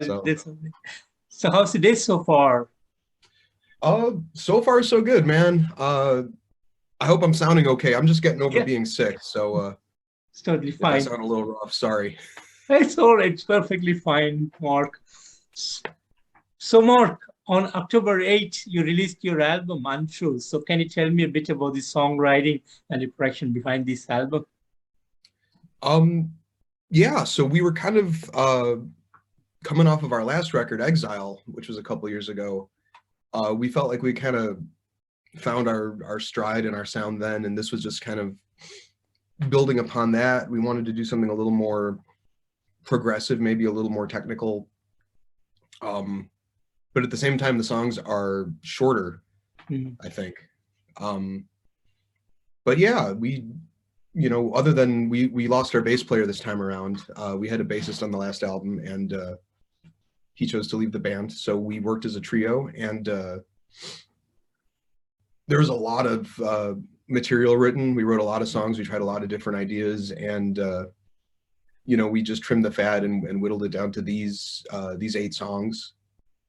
So, That's so how's the day so far? so far so good, man. I hope I'm sounding okay. I'm just getting over Yeah, being sick, so it's totally if I fine. sound a little rough, sorry. It's all right. It's perfectly fine, Mark. So, Mark, on October 8th, you released your album, Untrue. So, can you tell me a bit about the songwriting and the production behind this album? Um, yeah, so we were kind of coming off of our last record, Exile, which was a couple years ago. We felt like we kind of found our stride and our sound then, and this was just kind of building upon that. We wanted to do something a little more progressive, maybe a little more technical. Um, but at the same time, the songs are shorter, Mhm. I think. Um, but yeah, other than we lost our bass player this time around, we had a bassist on the last album, and he chose to leave the band. So we worked as a trio, and there was a lot of material written. We wrote a lot of songs. We tried a lot of different ideas, and we just trimmed the fat and whittled it down to these 8 songs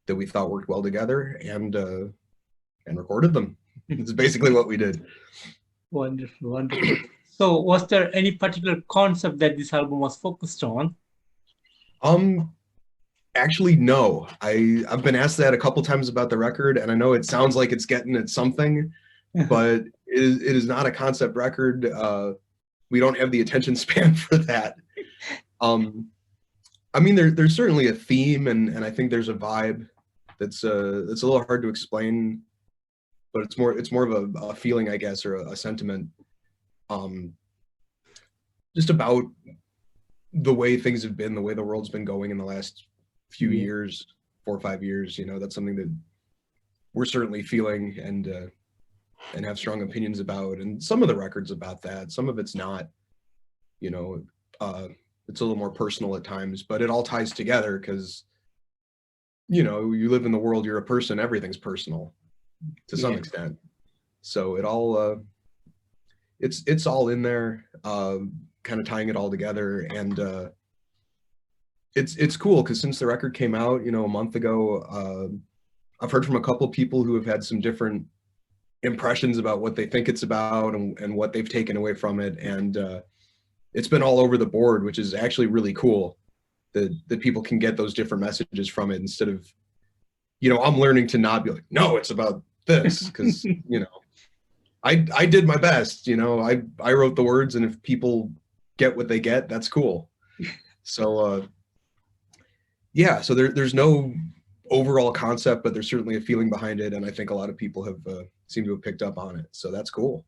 that we thought worked well together, and recorded them. It's basically what we did. Wonderful, wonderful. So, was there any particular concept that this album was focused on? Um, Actually, no. I've been asked that a couple times about the record, and I know it sounds like it's getting at something, but it is not a concept record. We don't have the attention span for that. Um, I mean, there's certainly a theme, and I think there's a vibe that's a little hard to explain, but it's more of a feeling, I guess, or a sentiment. Um, just about the way things have been, the way the world's been going in the last few Yeah, years, 4 or 5 years. That's something that we're certainly feeling and have strong opinions about. And some of the records about that, some of it's not. You know, uh, it's a little more personal at times, but it all ties together because you live in the world, you're a person, everything's personal to some yeah, extent. So it's all in there, kind of tying it all together, and it's cool because since the record came out, a month ago, I've heard from a couple people who have had some different impressions about what they think it's about and what they've taken away from it, and it's been all over the board, which is actually really cool that people can get those different messages from it instead of I'm learning to not be like, no, it's about this, because I did my best. I wrote the words, and if people get what they get, that's cool. So yeah, so there's no overall concept, but there's certainly a feeling behind it, and I think a lot of people have seem to have picked up on it. So that's cool.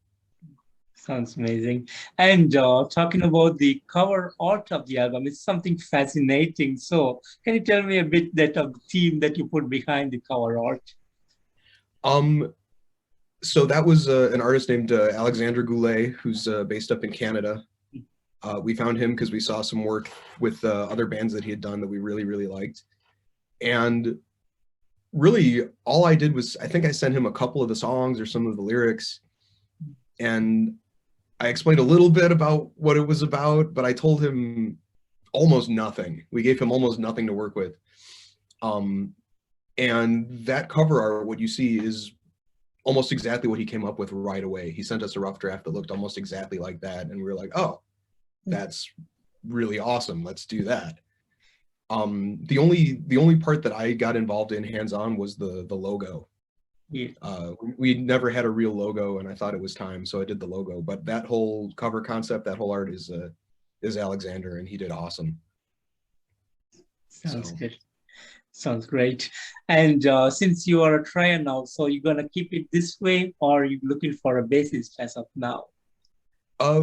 sounds amazing. And talking about the cover art of the album, it's something fascinating. So, can you tell me a bit that of the theme that you put behind the cover art? Um, so that was an artist named Alexandre Goulet, who's based up in Canada. We found him because we saw some work with other bands that he had done that we really, really liked. And really, all I did was, I think I sent him a couple of the songs or some of the lyrics, and I explained a little bit about what it was about, but I told him almost nothing. We gave him almost nothing to work with. Um, and that cover art, what you see, is almost exactly what he came up with right away. He sent us a rough draft that looked almost exactly like that, and we were like, oh, that's really awesome. Let's do that. The only part that I got involved in hands-on was the logo. Yeah, We never had a real logo, and I thought it was time, so I did the logo. But that whole cover concept, that whole art is Alexander, and he did awesome. sounds So good. Sounds great. And since you are a trio now, so you're gonna keep it this way, or are you looking for a bassist as of now?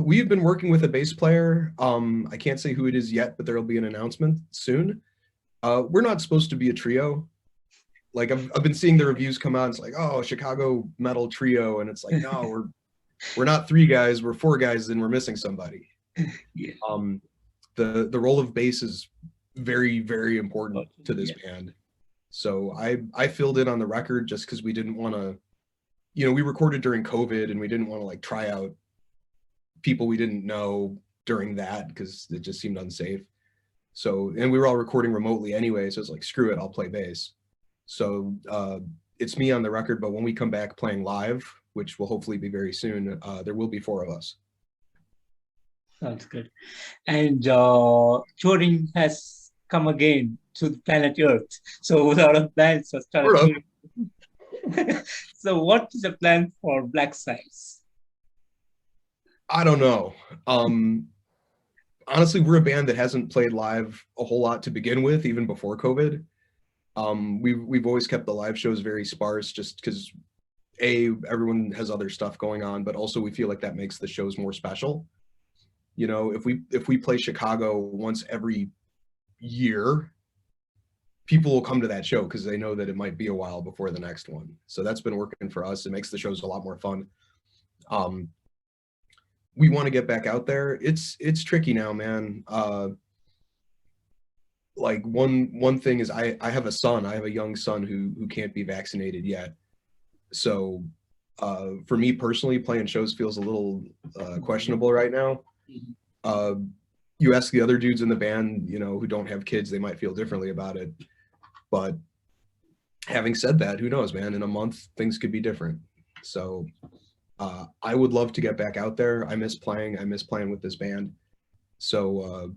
we've been working with a bass player. I can't say who it is yet, but there'll be an announcement soon. We're not supposed to be a trio. Like I've been seeing the reviews come out. It's like, oh, Chicago metal trio, and it's like, no, we're not 3 guys. We're 4 guys, and we're missing somebody. Yeah. Um, the role of bass is very, very important to this Yeah. band. So I filled in on the record just because we didn't want to, we recorded during COVID, and we didn't want to like try out people we didn't know during that because it just seemed unsafe. So, and we were all recording remotely anyway, so it's like, screw it, I'll play bass. So it's me on the record, but when we come back playing live, which will hopefully be very soon, there will be 4 of us. Sounds good. And touring has come again to the planet Earth. So a lot of bands have started touring. So what is the plan for Black Sabbath? I don't know. Honestly, we're a band that hasn't played live a whole lot to begin with, even before COVID. We've always kept the live shows very sparse, just because everyone has other stuff going on, but also we feel like that makes the shows more special. You know, if we play Chicago once every year, people will come to that show because they know that it might be a while before the next one. So that's been working for us. It makes the shows a lot more fun. We want to get back out there. It's tricky now, man. Like one thing is I have a son. I have a young son who can't be vaccinated yet. So for me personally, playing shows feels a little questionable right now. You ask the other dudes in the band, you know, who don't have kids, they might feel differently about it. But having said that, who knows, man? In a month, things could be different. So I would love to get back out there. I miss playing. I miss playing with this band. So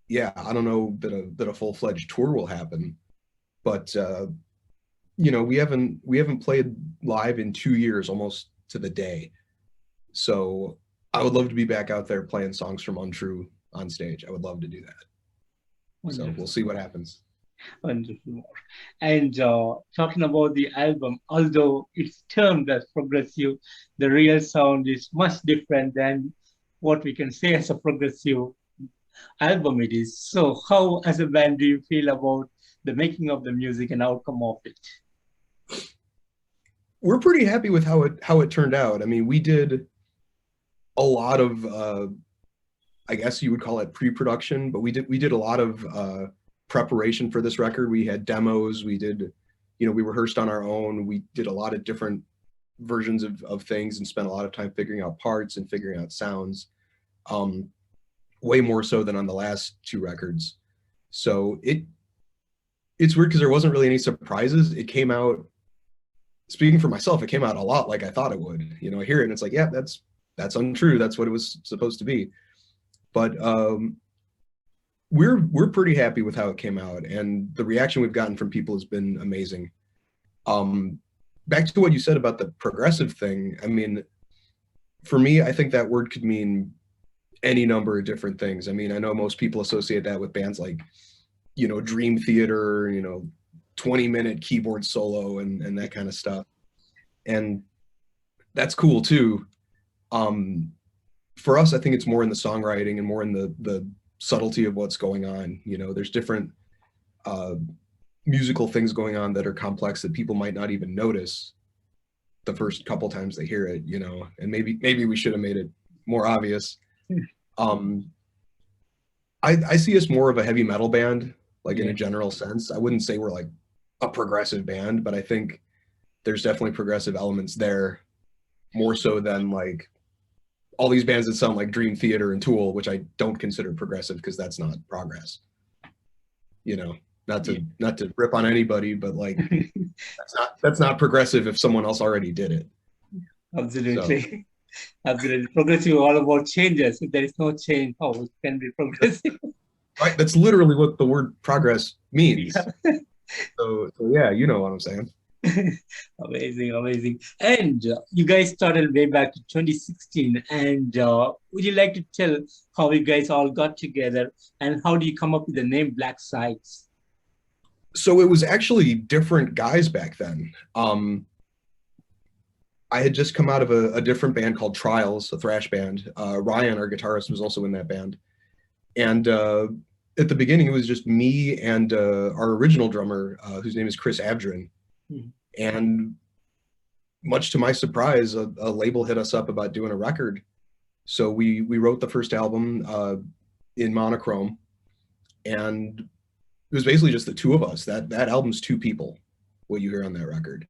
yeah, I don't know that a full-fledged tour will happen, but you know, we haven't played live in 2 years, almost to the day. So I would love to be back out there playing songs from Untrue on stage. I would love to do that. Wonderful. So we'll see what happens. Wonderful. And talking about the album, although it's termed as progressive, the real sound is much different than what we can say as a progressive album it is. So how, as a band, do you feel about the making of the music and outcome of it? We're pretty happy with how it turned out. I mean, we did a lot of I guess you would call it pre-production, but we did a lot of preparation for this record. We had demos, we did, you know, we rehearsed on our own, we did a lot of different versions of things and spent a lot of time figuring out parts and figuring out sounds, way more so than on the last 2 records. So it's weird because there wasn't really any surprises. It came out, speaking for myself, it came out a lot like I thought it would. You know, I hear it and it's like, yeah, that's untrue. That's what it was supposed to be. But we're pretty happy with how it came out, and the reaction we've gotten from people has been amazing. Back to what you said about the progressive thing, I mean, for me, I think that word could mean any number of different things. I mean, I know most people associate that with bands like, you know, Dream Theater, you know, 20-minute keyboard solo and that kind of stuff. And that's cool too. For us, I think it's more in the songwriting and more in the subtlety of what's going on. You know, there's different musical things going on that are complex that people might not even notice the first couple times they hear it, you know, and maybe we should have made it more obvious. I see us more of a heavy metal band, like in a general sense. I wouldn't say we're like a progressive band, but I think there's definitely progressive elements there, more so than like all these bands that sound like Dream Theater and Tool, which I don't consider progressive because that's not progress. You know, not to rip on anybody, but like that's not progressive if someone else already did it. Absolutely. So. Absolutely. Progressive all about changes. If there is no change, how it can be progressive? Right. That's literally what the word progress means. Yeah. So yeah, you know what I'm saying. Amazing. And you guys started way back in 2016. And would you like to tell how you guys all got together and how do you come up with the name Black Sabbath? So it was actually different guys back then. I had just come out of a different band called Trials, a thrash band. Ryan, our guitarist, was also in that band. And at the beginning, it was just me and our original drummer, whose name is Chris Abdrin. And much to my surprise, a label hit us up about doing a record. So we wrote the first album in monochrome, and it was basically just the 2 of us. That album's 2 people, what you hear on that record.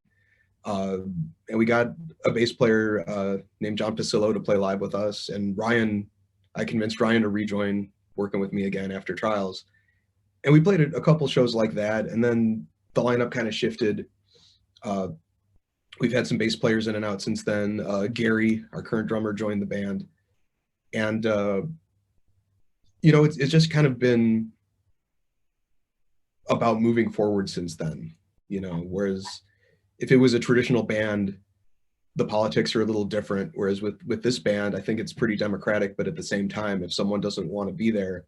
And we got a bass player named John Pasillo to play live with us. And Ryan, I convinced Ryan to rejoin working with me again after trials. And we played a couple shows like that, and then the lineup kind of shifted. We've had some bass players in and out since then. Gary, our current drummer, joined the band. And, you know, it's just kind of been about moving forward since then, you know, whereas if it was a traditional band, the politics are a little different. Whereas with this band, I think it's pretty democratic, but at the same time, if someone doesn't want to be there,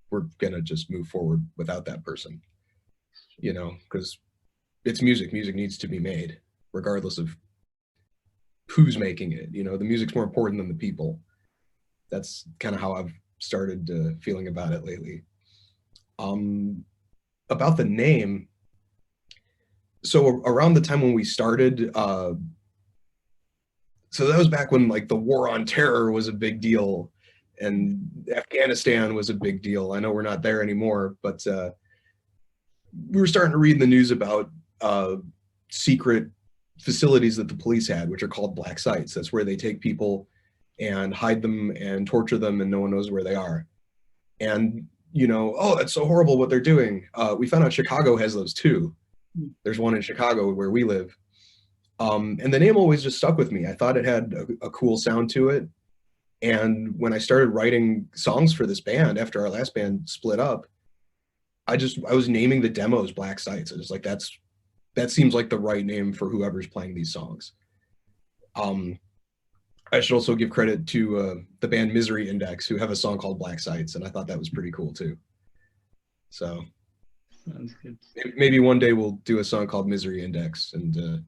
we're going to just move forward without that person, you know, because it's music. Music needs to be made regardless of who's making it. You know, the music's more important than the people. That's kind of how I've started feeling about it lately. About the name, so around the time when we started, so that was back when like the war on terror was a big deal and Afghanistan was a big deal. I know we're not there anymore, but we were starting to read in the news about secret facilities that the police had, which are called black sites. That's where they take people and hide them and torture them and no one knows where they are. And, you know, oh, that's so horrible what they're doing. We found out Chicago has those too. There's one in Chicago where we live. And the name always just stuck with me. I thought it had a cool sound to it. And when I started writing songs for this band after our last band split up, I was naming the demos Black Sites. I was like, that seems like the right name for whoever's playing these songs. I should also give credit to the band Misery Index, who have a song called Black Sites, and I thought that was pretty cool too. So sounds good. Maybe one day we'll do a song called Misery Index and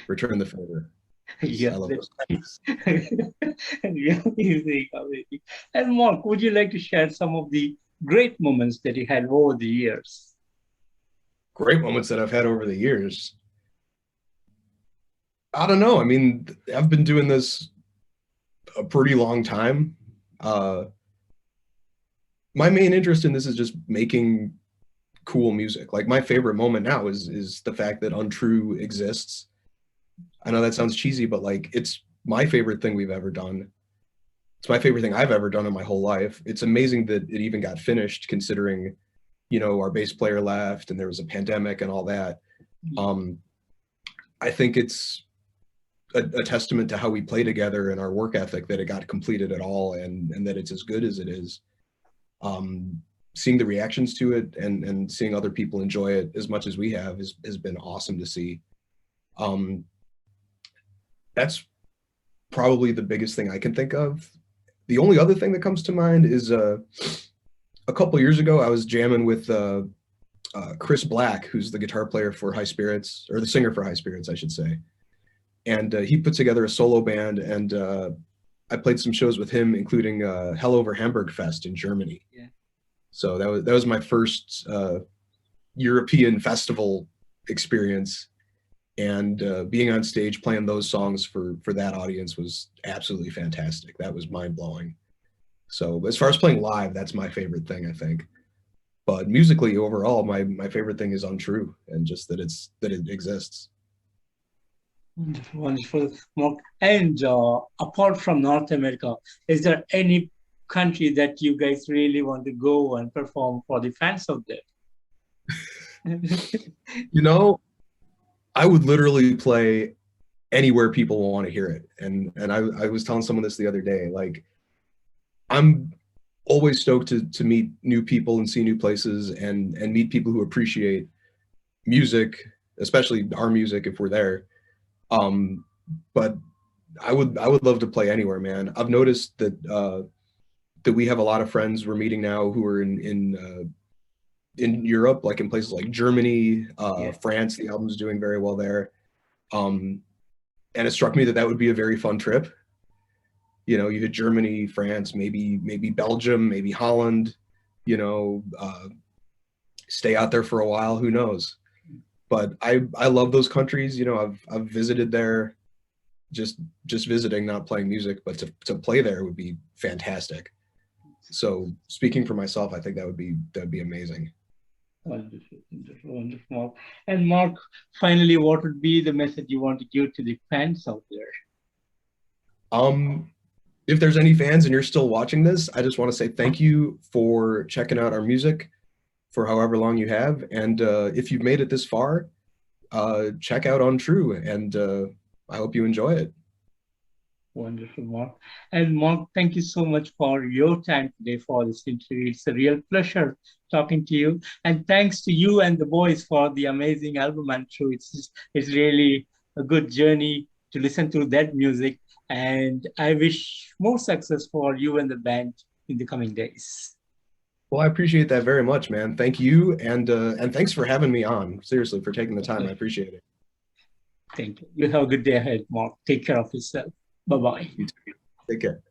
return the favor. Yeah, I love those guys. And Mark, would you like to share some of the great moments that you had over the years? Great moments that I've had over the years. I don't know. I mean, I've been doing this a pretty long time. My main interest in this is just making cool music. Like my favorite moment now is the fact that Untrue exists. I know that sounds cheesy, but like it's my favorite thing we've ever done. It's my favorite thing I've ever done in my whole life. It's amazing that it even got finished considering, you know, our bass player left and there was a pandemic and all that. I think it's a testament to how we play together and our work ethic that it got completed at all and that it's as good as it is. Seeing the reactions to it and seeing other people enjoy it as much as we have has been awesome to see. That's probably the biggest thing I can think of. The only other thing that comes to mind is a couple years ago, I was jamming with Chris Black, who's the guitar player for High Spirits, or the singer for High Spirits, I should say. And he put together a solo band, and I played some shows with him, including Hell Over Hamburg Fest in Germany. Yeah. So that was my first European festival experience. And being on stage playing those songs for that audience was absolutely fantastic. That was mind-blowing. So as far as playing live, that's my favorite thing, I think. But musically, overall, my favorite thing is Untrue, and just that it exists. Wonderful, wonderful, Mark. And apart from North America, is there any country that you guys really want to go and perform for the fans out there? You know, I would literally play anywhere people want to hear it. And I was telling someone this the other day, like, I'm always stoked to meet new people and see new places and meet people who appreciate music, especially our music if we're there. But I would love to play anywhere, man. I've noticed that we have a lot of friends we're meeting now who are in Europe, like in places like Germany, France. The album's doing very well there. And it struck me that would be a very fun trip. You know, you hit Germany, France, maybe Belgium, maybe Holland, you know, stay out there for a while, who knows? But I love those countries. You know, I've visited there, just visiting, not playing music, but to play there would be fantastic. So speaking for myself, I think that'd be amazing. Wonderful, wonderful, wonderful. And Mark, finally, what would be the message you want to give to the fans out there? if there's any fans and you're still watching this, I just want to say thank you for checking out our music for however long you have. And if you've made it this far, check out Untrue, and I hope you enjoy it. Wonderful, Mark. And Mark, thank you so much for your time today for this interview. It's a real pleasure talking to you. And thanks to you and the boys for the amazing album Untrue. It's really a good journey to listen to that music. And I wish more success for you and the band in the coming days. Well, I appreciate that very much, man. Thank you, and thanks for having me on. Seriously, for taking the time. I appreciate it. Thank you. You have a good day ahead, Mark. Take care of yourself. Bye-bye. You too. Take care.